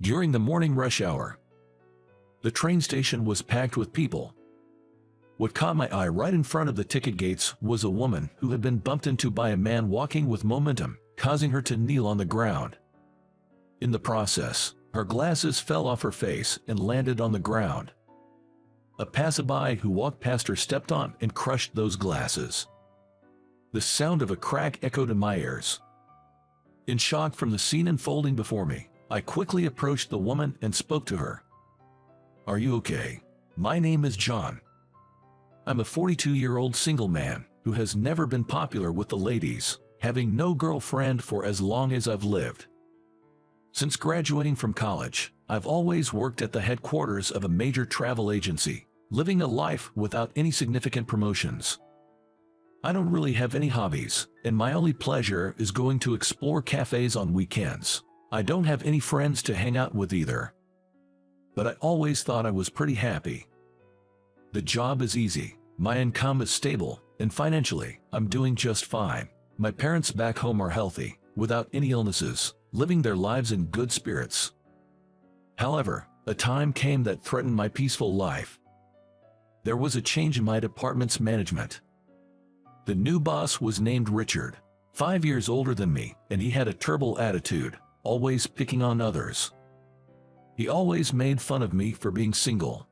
During the morning rush hour, the train station was packed with people. What caught my eye right in front of the ticket gates was a woman who had been bumped into by a man walking with momentum, causing her to kneel on the ground. In the process, her glasses fell off her face and landed on the ground. A passerby who walked past her stepped on and crushed those glasses. The sound of a crack echoed in my ears. In shock from the scene unfolding before me, I quickly approached the woman and spoke to her. "Are you okay? My name is John. I'm a 42-year-old single man who has never been popular with the ladies, having no girlfriend for as long as I've lived. Since graduating from college, I've always worked at the headquarters of a major travel agency, living a life without any significant promotions. I don't really have any hobbies, and my only pleasure is going to explore cafes on weekends. I don't have any friends to hang out with either. But I always thought I was pretty happy. The job is easy, my income is stable, and financially, I'm doing just fine. My parents back home are healthy, without any illnesses, living their lives in good spirits. However, a time came that threatened my peaceful life. There was a change in my department's management. The new boss was named Richard, 5 years older than me, and he had a terrible attitude, always picking on others. He always made fun of me for being single.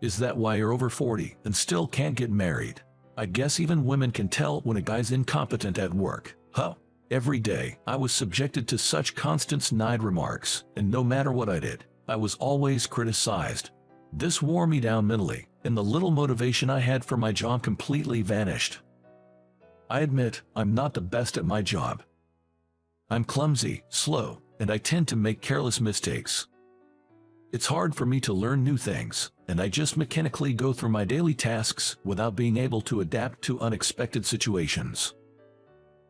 "Is that why you're over 40 and still can't get married? I guess even women can tell when a guy's incompetent at work, huh?" Every day, I was subjected to such constant snide remarks, and no matter what I did, I was always criticized. This wore me down mentally, and the little motivation I had for my job completely vanished. I admit, I'm not the best at my job. I'm clumsy, slow, and I tend to make careless mistakes. It's hard for me to learn new things, and I just mechanically go through my daily tasks without being able to adapt to unexpected situations.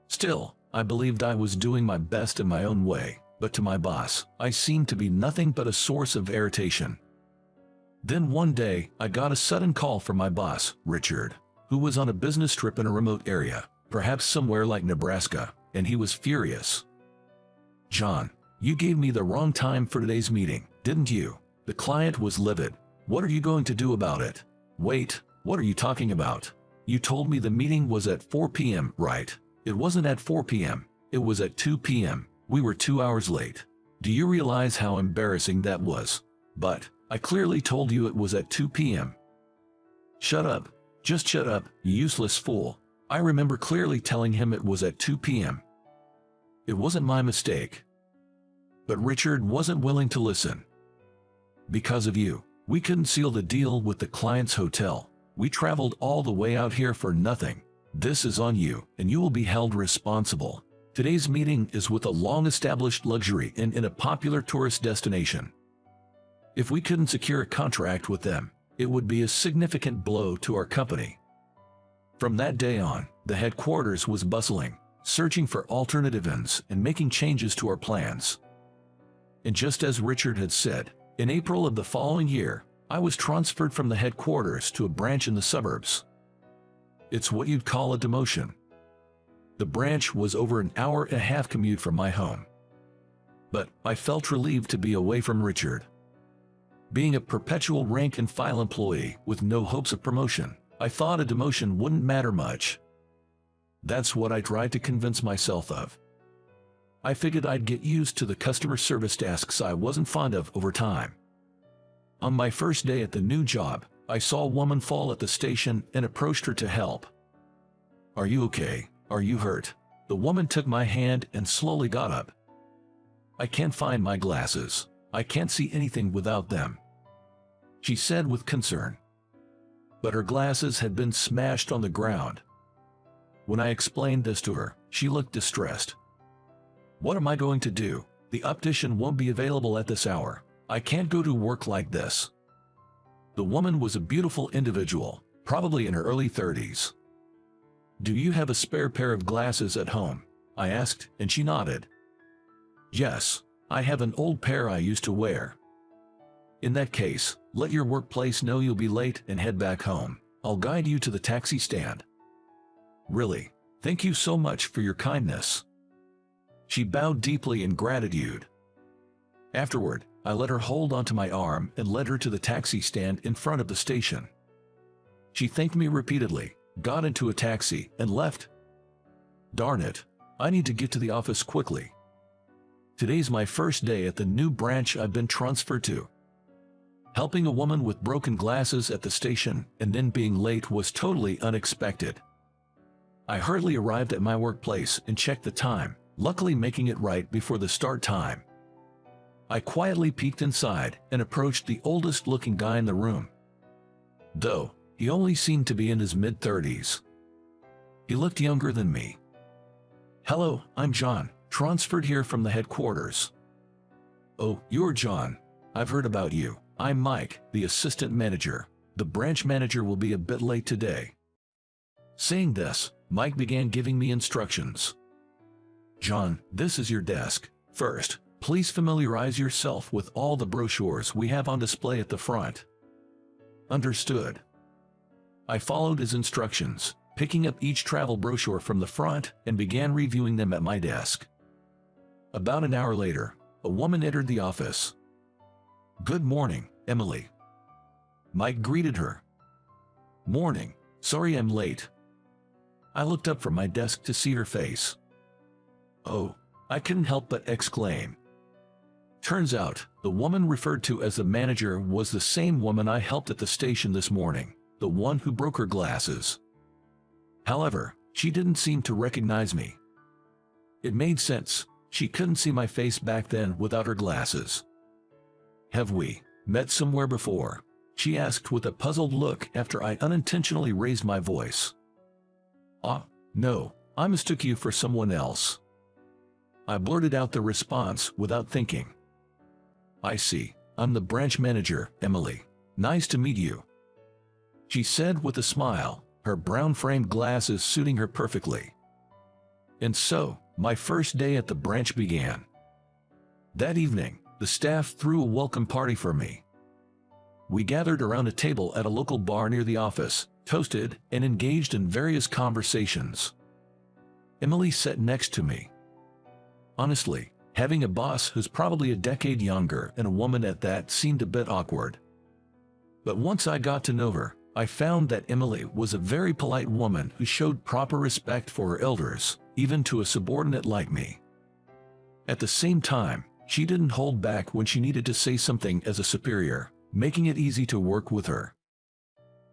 Still, I believed I was doing my best in my own way, but to my boss, I seemed to be nothing but a source of irritation. Then one day, I got a sudden call from my boss, Richard, who was on a business trip in a remote area, perhaps somewhere like Nebraska, and he was furious. "John, you gave me the wrong time for today's meeting, didn't you?" The client was livid. "What are you going to do about it?" "Wait, what are you talking about? You told me the meeting was at 4 p.m., right? It wasn't at 4 p.m., it was at 2 p.m. We were 2 hours late. Do you realize how embarrassing that was?" "But, I clearly told you it was at 2 p.m. "Shut up. Just shut up, you useless fool." I remember clearly telling him it was at 2 p.m. It wasn't my mistake. But Richard wasn't willing to listen. "Because of you, we couldn't seal the deal with the client's hotel. We traveled all the way out here for nothing. This is on you, and you will be held responsible. Today's meeting is with a long-established luxury inn in a popular tourist destination. If we couldn't secure a contract with them, it would be a significant blow to our company." From that day on, the headquarters was bustling, searching for alternative inns and making changes to our plans. And just as Richard had said, in April of the following year, I was transferred from the headquarters to a branch in the suburbs. It's what you'd call a demotion. The branch was over an hour-and-a-half commute from my home. But I felt relieved to be away from Richard. Being a perpetual rank-and-file employee with no hopes of promotion, I thought a demotion wouldn't matter much. That's what I tried to convince myself of. I figured I'd get used to the customer service tasks I wasn't fond of over time. On my first day at the new job, I saw a woman fall at the station and approached her to help. "Are you okay? Are you hurt?" The woman took my hand and slowly got up. "I can't find my glasses. I can't see anything without them," she said with concern. But her glasses had been smashed on the ground. When I explained this to her, she looked distressed. "What am I going to do? The optician won't be available at this hour. I can't go to work like this." The woman was a beautiful individual, probably in her early 30s. "Do you have a spare pair of glasses at home?" I asked, and she nodded. "Yes, I have an old pair I used to wear." "In that case, let your workplace know you'll be late and head back home. I'll guide you to the taxi stand." "Really, thank you so much for your kindness." She bowed deeply in gratitude. Afterward, I let her hold onto my arm and led her to the taxi stand in front of the station. She thanked me repeatedly, got into a taxi, and left. Darn it, I need to get to the office quickly. Today's my first day at the new branch I've been transferred to. Helping a woman with broken glasses at the station and then being late was totally unexpected. I hurriedly arrived at my workplace and checked the time, luckily making it right before the start time. I quietly peeked inside and approached the oldest-looking guy in the room. Though, he only seemed to be in his mid-30s. He looked younger than me. "Hello, I'm John, transferred here from the headquarters." "Oh, you're John. I've heard about you. I'm Mike, the assistant manager. The branch manager will be a bit late today." Saying this, Mike began giving me instructions. "John, this is your desk. First, please familiarize yourself with all the brochures we have on display at the front." "Understood." I followed his instructions, picking up each travel brochure from the front and began reviewing them at my desk. About an hour later, a woman entered the office. "Good morning, Emily." Mike greeted her. "Morning, sorry I'm late." I looked up from my desk to see her face. "Oh," I couldn't help but exclaim. Turns out, the woman referred to as the manager was the same woman I helped at the station this morning, the one who broke her glasses. However, she didn't seem to recognize me. It made sense, she couldn't see my face back then without her glasses. "Have we met somewhere before?" she asked with a puzzled look after I unintentionally raised my voice. No, I mistook you for someone else." I blurted out the response without thinking. "I see, I'm the branch manager, Emily. Nice to meet you," she said with a smile, her brown-framed glasses suiting her perfectly. And so, my first day at the branch began. That evening, the staff threw a welcome party for me. We gathered around a table at a local bar near the office, toasted, and engaged in various conversations. Emily sat next to me. Honestly, having a boss who's probably a decade younger and a woman at that seemed a bit awkward. But once I got to know her, I found that Emily was a very polite woman who showed proper respect for her elders, even to a subordinate like me. At the same time, she didn't hold back when she needed to say something as a superior, making it easy to work with her.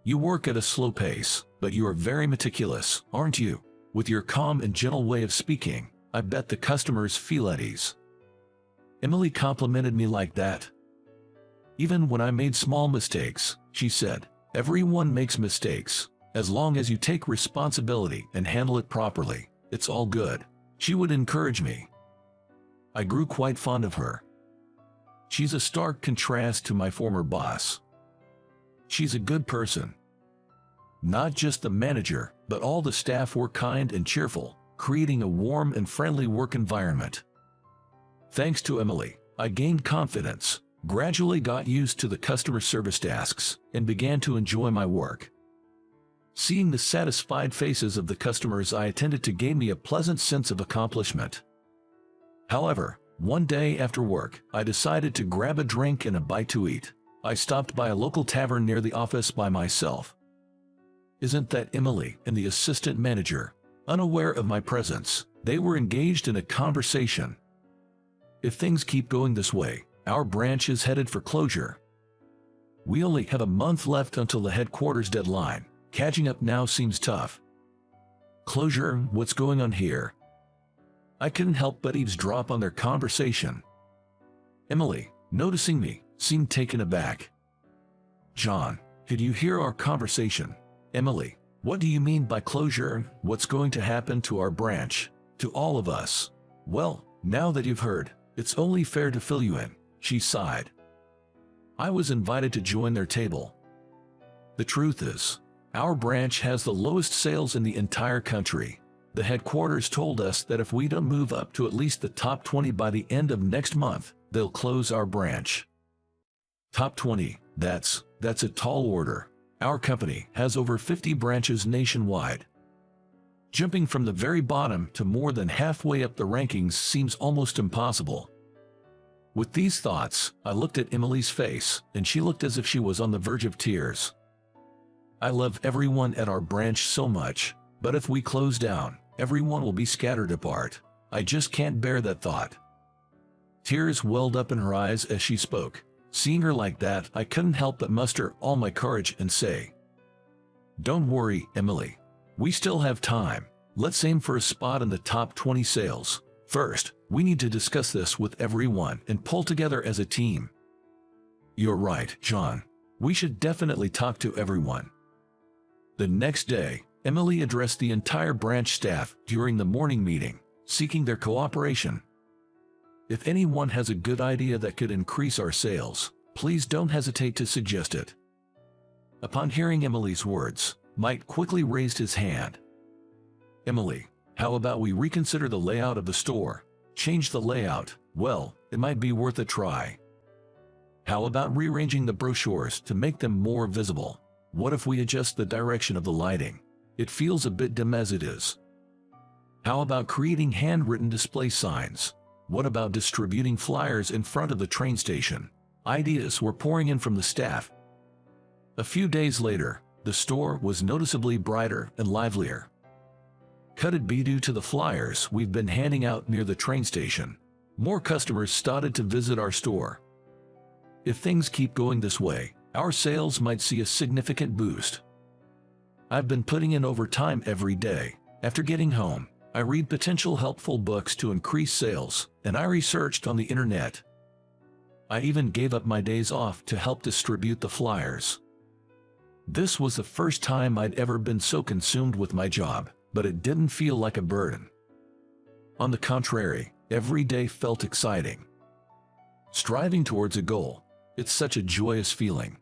"You work at a slow pace, but you are very meticulous, aren't you? With your calm and gentle way of speaking, I bet the customers feel at ease." Emily complimented me like that. Even when I made small mistakes, she said, "Everyone makes mistakes. As long as you take responsibility and handle it properly, it's all good." She would encourage me. I grew quite fond of her. She's a stark contrast to my former boss. She's a good person. Not just the manager, but all the staff were kind and cheerful, creating a warm and friendly work environment. Thanks to Emily, I gained confidence, gradually got used to the customer service tasks, and began to enjoy my work. Seeing the satisfied faces of the customers I attended to gave me a pleasant sense of accomplishment. However, one day after work, I decided to grab a drink and a bite to eat. I stopped by a local tavern near the office by myself. Isn't that Emily and the assistant manager? Unaware of my presence, they were engaged in a conversation. If things keep going this way, our branch is headed for closure. We only have a month left until the headquarters deadline. Catching up now seems tough. Closure, what's going on here? I couldn't help but eavesdrop on their conversation. Emily, noticing me, seemed taken aback. "John, did you hear our conversation?" "Emily, what do you mean by closure? What's going to happen to our branch? To all of us?" "Well, now that you've heard, it's only fair to fill you in," she sighed. I was invited to join their table. The truth is, our branch has the lowest sales in the entire country. The headquarters told us that if we don't move up to at least the top 20 by the end of next month, they'll close our branch. Top 20, that's a tall order. Our company has over 50 branches nationwide. Jumping from the very bottom to more than halfway up the rankings seems almost impossible. With these thoughts, I looked at Emily's face, and she looked as if she was on the verge of tears. I love everyone at our branch so much, but if we close down, everyone will be scattered apart. I just can't bear that thought. Tears welled up in her eyes as she spoke. Seeing her like that, I couldn't help but muster all my courage and say, "Don't worry, Emily. We still have time. Let's aim for a spot in the top 20 sales. First, we need to discuss this with everyone and pull together as a team." "You're right, John. We should definitely talk to everyone." The next day, Emily addressed the entire branch staff during the morning meeting, seeking their cooperation. "If anyone has a good idea that could increase our sales, please don't hesitate to suggest it." Upon hearing Emily's words, Mike quickly raised his hand. "Emily, how about we reconsider the layout of the store? Change the layout. Well, it might be worth a try. How about rearranging the brochures to make them more visible? What if we adjust the direction of the lighting? It feels a bit dim as it is. How about creating handwritten display signs? What about distributing flyers in front of the train station?" Ideas were pouring in from the staff. A few days later, the store was noticeably brighter and livelier. Could it be due to the flyers we've been handing out near the train station? More customers started to visit our store. If things keep going this way, our sales might see a significant boost. I've been putting in overtime every day. After getting home, I read potential helpful books to increase sales, and I researched on the internet. I even gave up my days off to help distribute the flyers. This was the first time I'd ever been so consumed with my job, but it didn't feel like a burden. On the contrary, every day felt exciting. Striving towards a goal, it's such a joyous feeling.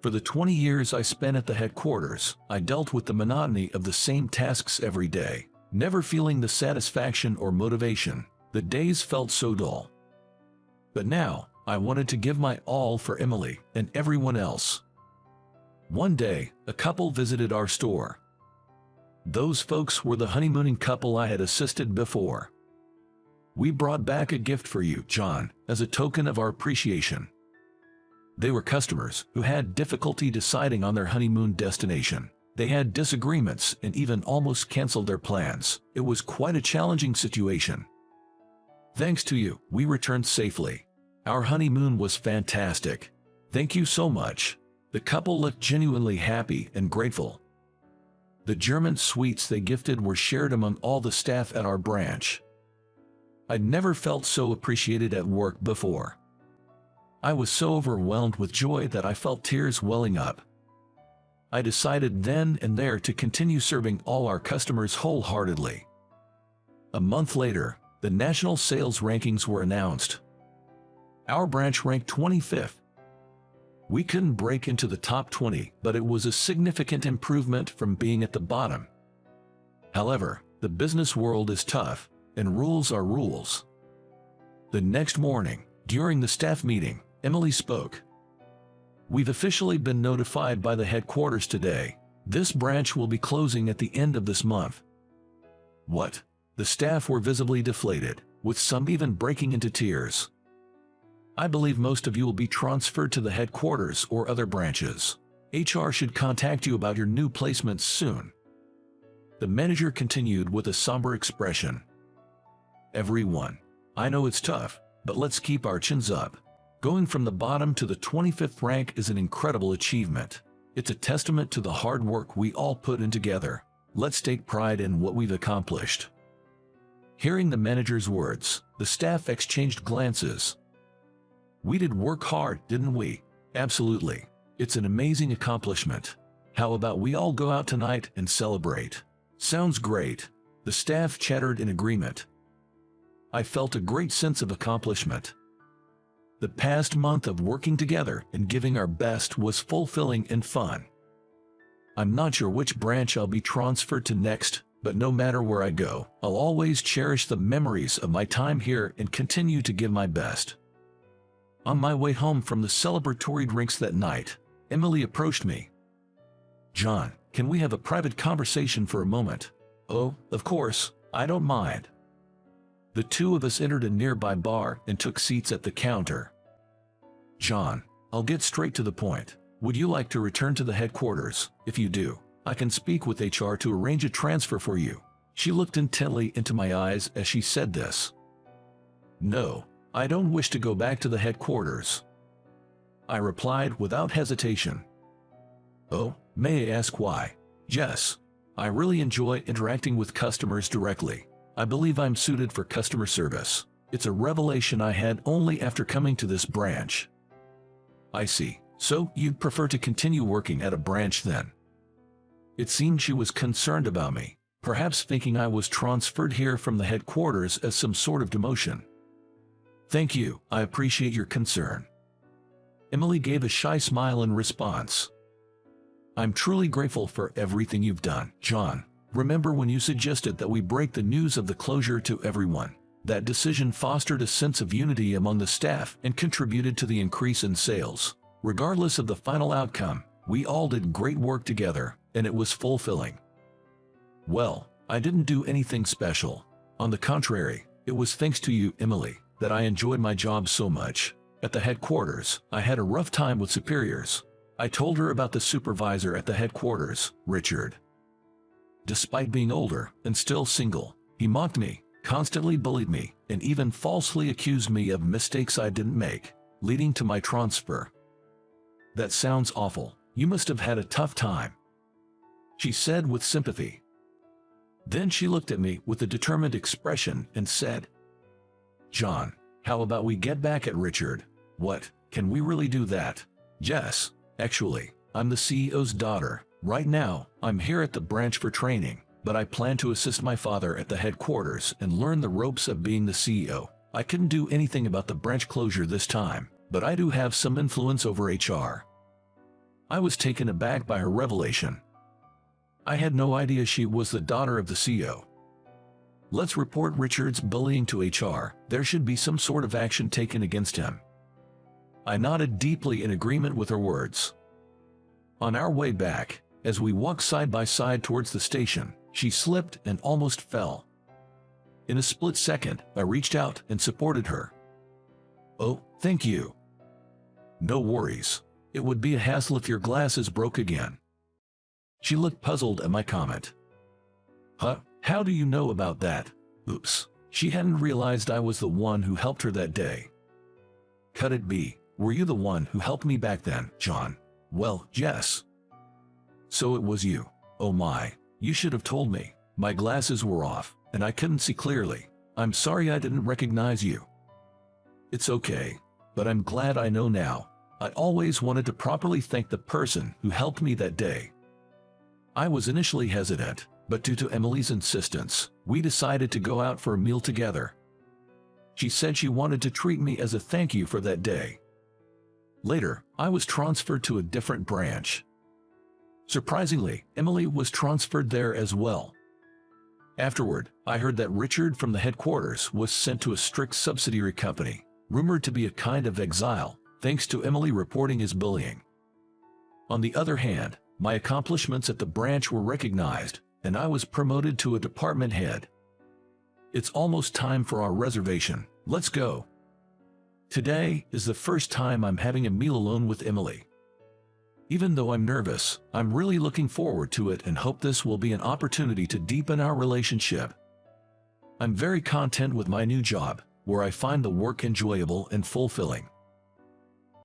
For the 20 years I spent at the headquarters, I dealt with the monotony of the same tasks every day, never feeling the satisfaction or motivation. The days felt so dull. But now, I wanted to give my all for Emily and everyone else. One day, a couple visited our store. Those folks were the honeymooning couple I had assisted before. "We brought back a gift for you, John, as a token of our appreciation." They were customers who had difficulty deciding on their honeymoon destination. They had disagreements and even almost canceled their plans. It was quite a challenging situation. "Thanks to you, we returned safely. Our honeymoon was fantastic. Thank you so much." The couple looked genuinely happy and grateful. The German sweets they gifted were shared among all the staff at our branch. I'd never felt so appreciated at work before. I was so overwhelmed with joy that I felt tears welling up. I decided then and there to continue serving all our customers wholeheartedly. A month later, the national sales rankings were announced. Our branch ranked 25th. We couldn't break into the top 20, but it was a significant improvement from being at the bottom. However, the business world is tough, and rules are rules. The next morning, during the staff meeting, Emily spoke. "We've officially been notified by the headquarters today. This branch will be closing at the end of this month." "What?" The staff were visibly deflated, with some even breaking into tears. "I believe most of you will be transferred to the headquarters or other branches. HR should contact you about your new placements soon." The manager continued with a somber expression. "Everyone, I know it's tough, but let's keep our chins up. Going from the bottom to the 25th rank is an incredible achievement. It's a testament to the hard work we all put in together. Let's take pride in what we've accomplished." Hearing the manager's words, the staff exchanged glances. "We did work hard, didn't we?" "Absolutely. It's an amazing accomplishment. How about we all go out tonight and celebrate?" "Sounds great." The staff chattered in agreement. I felt a great sense of accomplishment. The past month of working together and giving our best was fulfilling and fun. I'm not sure which branch I'll be transferred to next, but no matter where I go, I'll always cherish the memories of my time here and continue to give my best. On my way home from the celebratory drinks that night, Emily approached me. "John, can we have a private conversation for a moment?" "Oh, of course, I don't mind." The two of us entered a nearby bar and took seats at the counter. "John, I'll get straight to the point. Would you like to return to the headquarters? If you do, I can speak with HR to arrange a transfer for you." She looked intently into my eyes as she said this. "No, I don't wish to go back to the headquarters," I replied without hesitation. "Oh, may I ask why?" "Yes, I really enjoy interacting with customers directly. I believe I'm suited for customer service. It's a revelation I had only after coming to this branch." "I see. So you'd prefer to continue working at a branch then?" It seemed she was concerned about me, perhaps thinking I was transferred here from the headquarters as some sort of demotion. "Thank you, I appreciate your concern." Emily gave a shy smile in response. "I'm truly grateful for everything you've done, John. Remember when you suggested that we break the news of the closure to everyone? That decision fostered a sense of unity among the staff and contributed to the increase in sales. Regardless of the final outcome, we all did great work together, and it was fulfilling." "Well, I didn't do anything special. On the contrary, it was thanks to you, Emily, that I enjoyed my job so much. At the headquarters, I had a rough time with superiors." I told her about the supervisor at the headquarters, Richard. Despite being older and still single, he mocked me, constantly bullied me, and even falsely accused me of mistakes I didn't make, leading to my transfer. "That sounds awful. You must have had a tough time," she said with sympathy. Then she looked at me with a determined expression and said, "John, how about we get back at Richard?" "What, can we really do that?" "Yes, actually, I'm the CEO's daughter. Right now, I'm here at the branch for training, but I plan to assist my father at the headquarters and learn the ropes of being the CEO. I couldn't do anything about the branch closure this time, but I do have some influence over HR." I was taken aback by her revelation. I had no idea she was the daughter of the CEO. "Let's report Richard's bullying to HR. There should be some sort of action taken against him." I nodded deeply in agreement with her words. On our way back, as we walked side by side towards the station, she slipped and almost fell. In a split second, I reached out and supported her. "Oh, thank you." "No worries. It would be a hassle if your glasses broke again." She looked puzzled at my comment. "Huh? How do you know about that?" Oops. She hadn't realized I was the one who helped her that day. "Cut it be. Were you the one who helped me back then, John?" "Well, yes." "So it was you. Oh my, you should have told me. My glasses were off, and I couldn't see clearly. I'm sorry I didn't recognize you." "It's okay, but I'm glad I know now. I always wanted to properly thank the person who helped me that day." I was initially hesitant, but due to Emily's insistence, we decided to go out for a meal together. She said she wanted to treat me as a thank you for that day. Later, I was transferred to a different branch. Surprisingly, Emily was transferred there as well. Afterward, I heard that Richard from the headquarters was sent to a strict subsidiary company, rumored to be a kind of exile, thanks to Emily reporting his bullying. On the other hand, my accomplishments at the branch were recognized, and I was promoted to a department head. It's almost time for our reservation. Let's go. Today is the first time I'm having a meal alone with Emily. Even though I'm nervous, I'm really looking forward to it and hope this will be an opportunity to deepen our relationship. I'm very content with my new job, where I find the work enjoyable and fulfilling.